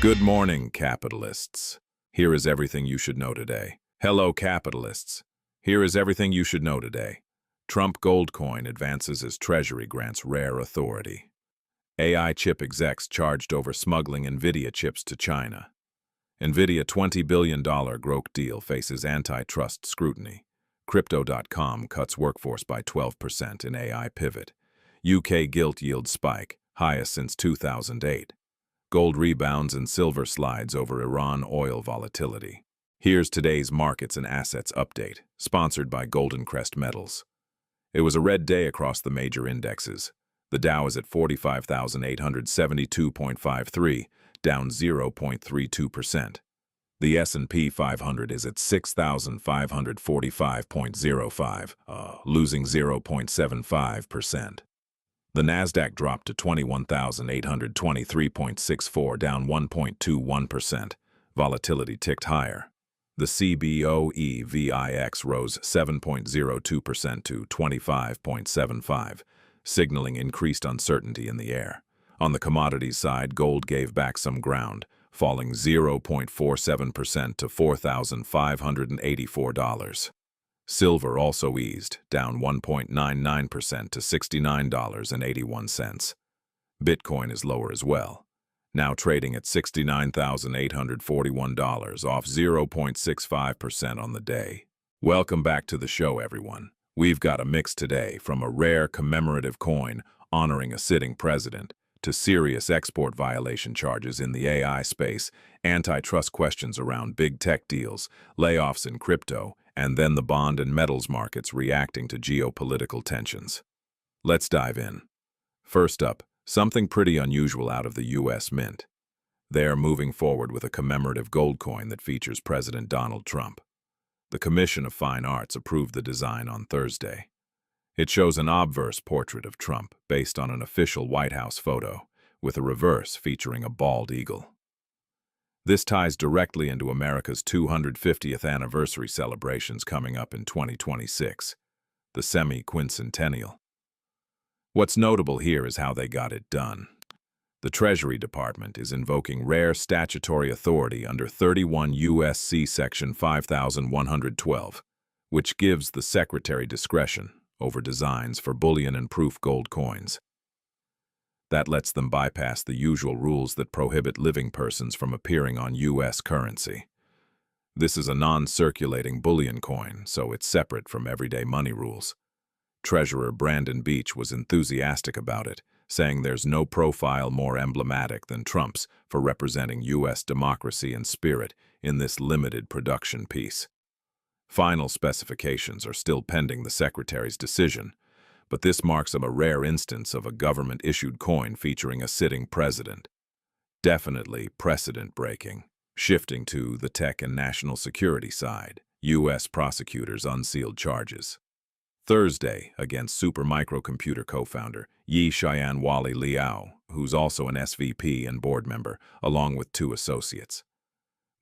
Good morning, capitalists. Here is everything you should know today. Hello, capitalists. Here is everything you should know today. Trump gold coin advances as Treasury grants rare authority. AI chip execs charged over smuggling NVIDIA chips to China. NVIDIA $20 billion growth deal faces antitrust scrutiny. Crypto.com cuts workforce by 12% in AI pivot. UK gilt yield spike, highest since 2008. Gold rebounds and silver slides over Iran oil volatility. Here's today's markets and assets update, sponsored by Golden Crest Metals. It was a red day across the major indexes. The Dow is at 45,872.53, down 0.32%. The S&P 500 is at 6,545.05, losing 0.75%. The Nasdaq dropped to 21,823.64, down 1.21%. Volatility ticked higher. The CBOE VIX rose 7.02% to 25.75, signaling increased uncertainty in the air. On the commodities side, gold gave back some ground, falling 0.47% to $4,584. Silver also eased, down 1.99% to $69.81. Bitcoin is lower as well, now trading at $69,841, off 0.65% on the day. Welcome back to the show, everyone. We've got a mix today, from a rare commemorative coin honoring a sitting president to serious export violation charges in the AI space, antitrust questions around big tech deals, layoffs in crypto, and then the bond and metals markets reacting to geopolitical tensions. Let's dive in. First up, something pretty unusual out of the U.S. Mint. They're moving forward with a commemorative gold coin that features President Donald Trump. The Commission of Fine Arts approved the design on Thursday. It shows an obverse portrait of Trump based on an official White House photo, with a reverse featuring a bald eagle. This ties directly into America's 250th anniversary celebrations coming up in 2026, the semi-quincentennial. What's notable here is how they got it done. The Treasury Department is invoking rare statutory authority under 31 U.S.C. Section 5112, which gives the Secretary discretion over designs for bullion and proof gold coins. That lets them bypass the usual rules that prohibit living persons from appearing on U.S. currency. This is a non-circulating bullion coin, so it's separate from everyday money rules. Treasurer Brandon Beach was enthusiastic about it, saying there's no profile more emblematic than Trump's for representing U.S. democracy and spirit in this limited production piece. Final specifications are still pending the Secretary's decision, but this marks a rare instance of a government-issued coin featuring a sitting president. Definitely precedent-breaking. Shifting to the tech and national security side, U.S. prosecutors unsealed charges Thursday against supermicrocomputer co-founder Yi-Shian Wally Liao, who's also an SVP and board member, along with 2 associates.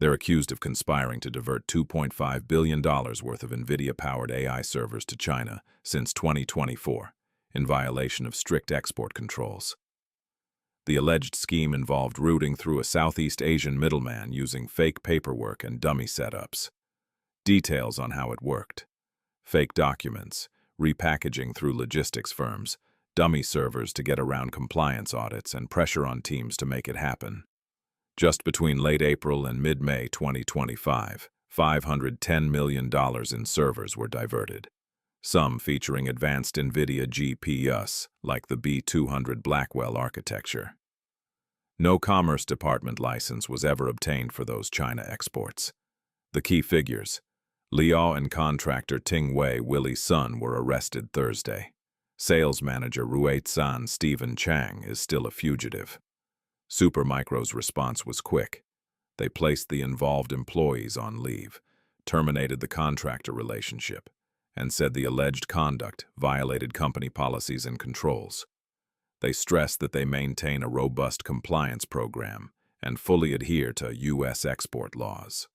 They're accused of conspiring to divert $2.5 billion worth of NVIDIA-powered AI servers to China since 2024, in violation of strict export controls. The alleged scheme involved routing through a Southeast Asian middleman using fake paperwork and dummy setups. Details on how it worked: fake documents, repackaging through logistics firms, dummy servers to get around compliance audits, and pressure on teams to make it happen. Just between late April and mid-May 2025, $510 million in servers were diverted, some featuring advanced NVIDIA GPUs, like the B200 Blackwell architecture. No Commerce Department license was ever obtained for those China exports. The key figures: Liao and contractor Ting Wei Willie Sun were arrested Thursday. Sales manager Ruizan Stephen Chang is still a fugitive. Supermicro's response was quick. They placed the involved employees on leave, terminated the contractor relationship, and said the alleged conduct violated company policies and controls. They stressed that they maintain a robust compliance program and fully adhere to U.S. export laws.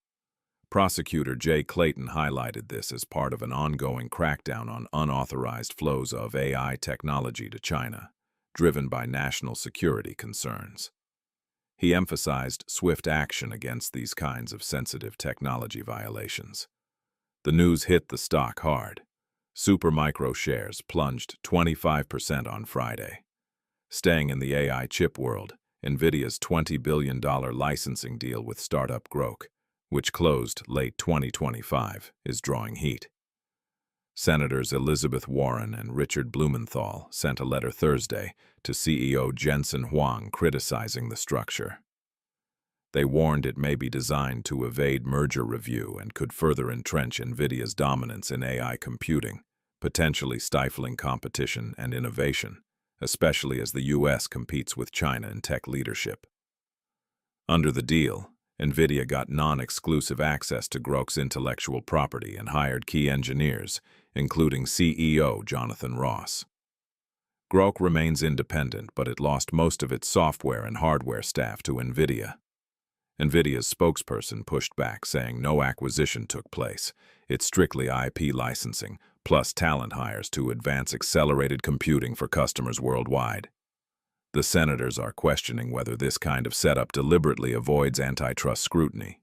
Prosecutor Jay Clayton highlighted this as part of an ongoing crackdown on unauthorized flows of AI technology to China, driven by national security concerns. He emphasized swift action against these kinds of sensitive technology violations. The news hit the stock hard. Supermicro shares plunged 25% on Friday. Staying in the AI chip world, NVIDIA's $20 billion licensing deal with startup Grok, which closed late 2025, is drawing heat. Senators Elizabeth Warren and Richard Blumenthal sent a letter Thursday to CEO Jensen Huang criticizing the structure. They warned it may be designed to evade merger review and could further entrench NVIDIA's dominance in AI computing, potentially stifling competition and innovation, especially as the U.S. competes with China in tech leadership. Under the deal, NVIDIA got non-exclusive access to Grok's intellectual property and hired key engineers, including CEO Jonathan Ross. Grok remains independent, but it lost most of its software and hardware staff to NVIDIA. NVIDIA's spokesperson pushed back, saying no acquisition took place. It's strictly IP licensing, plus talent hires to advance accelerated computing for customers worldwide. The senators are questioning whether this kind of setup deliberately avoids antitrust scrutiny.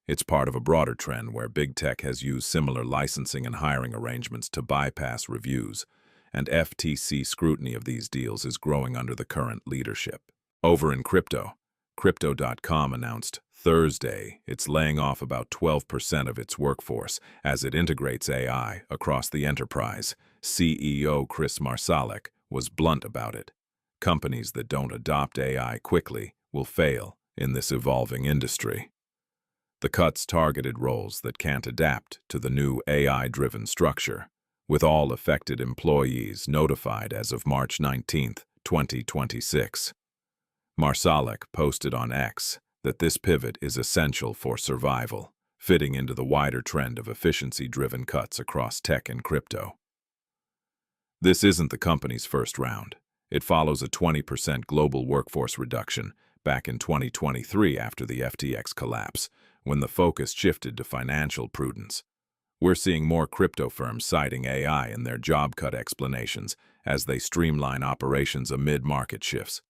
It's part of a broader trend where big tech has used similar licensing and hiring arrangements to bypass reviews, and FTC scrutiny of these deals is growing under the current leadership. Over in crypto, Crypto.com announced Thursday it's laying off about 12% of its workforce as it integrates AI across the enterprise. CEO Chris Marsalek was blunt about it. Companies that don't adopt AI quickly will fail in this evolving industry. The cuts targeted roles that can't adapt to the new AI-driven structure, with all affected employees notified as of March 19, 2026. Marsalek posted on X that this pivot is essential for survival, fitting into the wider trend of efficiency-driven cuts across tech and crypto. This isn't the company's first round. It follows a 20% global workforce reduction back in 2023 after the FTX collapse, when the focus shifted to financial prudence. We're seeing more crypto firms citing AI in their job cut explanations as they streamline operations amid market shifts.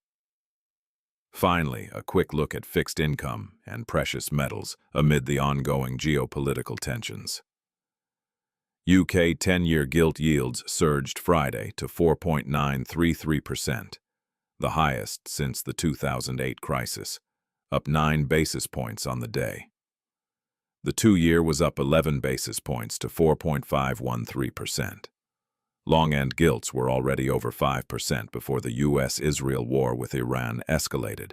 Finally, a quick look at fixed income and precious metals amid the ongoing geopolitical tensions. UK 10-year gilt yields surged Friday to 4.933%, the highest since the 2008 crisis, up 9 basis points on the day. The 2-year was up 11 basis points to 4.513%. Long-end gilts were already over 5% before the U.S.-Israel war with Iran escalated,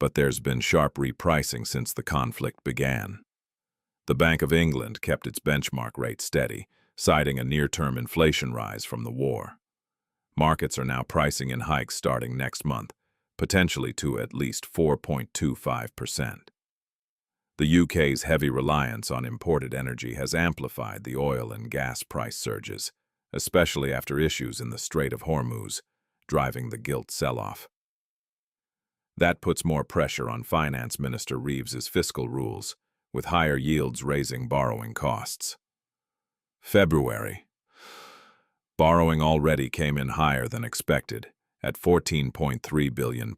but there's been sharp repricing since the conflict began. The Bank of England kept its benchmark rate steady, citing a near-term inflation rise from the war. Markets are now pricing in hikes starting next month, potentially to at least 4.25%. The UK's heavy reliance on imported energy has amplified the oil and gas price surges, especially after issues in the Strait of Hormuz, driving the gilt sell-off. That puts more pressure on Finance Minister Reeves's fiscal rules, with higher yields raising borrowing costs. February. Borrowing already came in higher than expected, at £14.3 billion.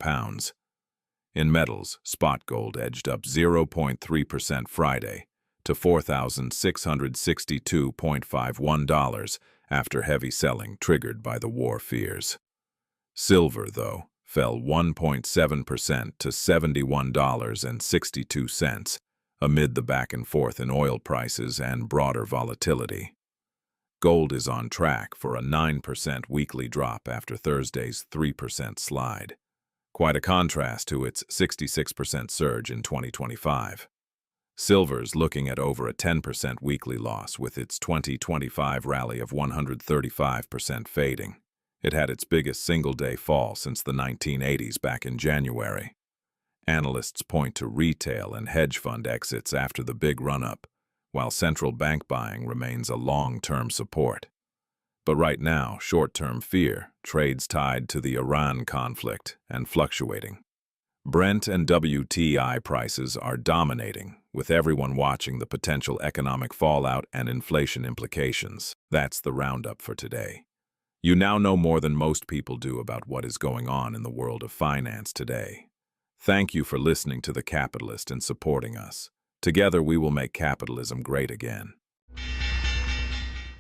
In metals, spot gold edged up 0.3% Friday to $4,662.51 after heavy selling triggered by the war fears. Silver, though, fell 1.7% to $71.62 amid the back and forth in oil prices and broader volatility. Gold is on track for a 9% weekly drop after Thursday's 3% slide. Quite a contrast to its 66% surge in 2025. Silver's looking at over a 10% weekly loss, with its 2025 rally of 135% fading. It had its biggest single-day fall since the 1980s back in January. Analysts point to retail and hedge fund exits after the big run-up, while central bank buying remains a long-term support. But right now, short-term fear trades tied to the Iran conflict and fluctuating. Brent and WTI prices are dominating, with everyone watching the potential economic fallout and inflation implications. That's the roundup for today. You now know more than most people do about what is going on in the world of finance today. Thank you for listening to The Capitalist and supporting us. Together we will make capitalism great again.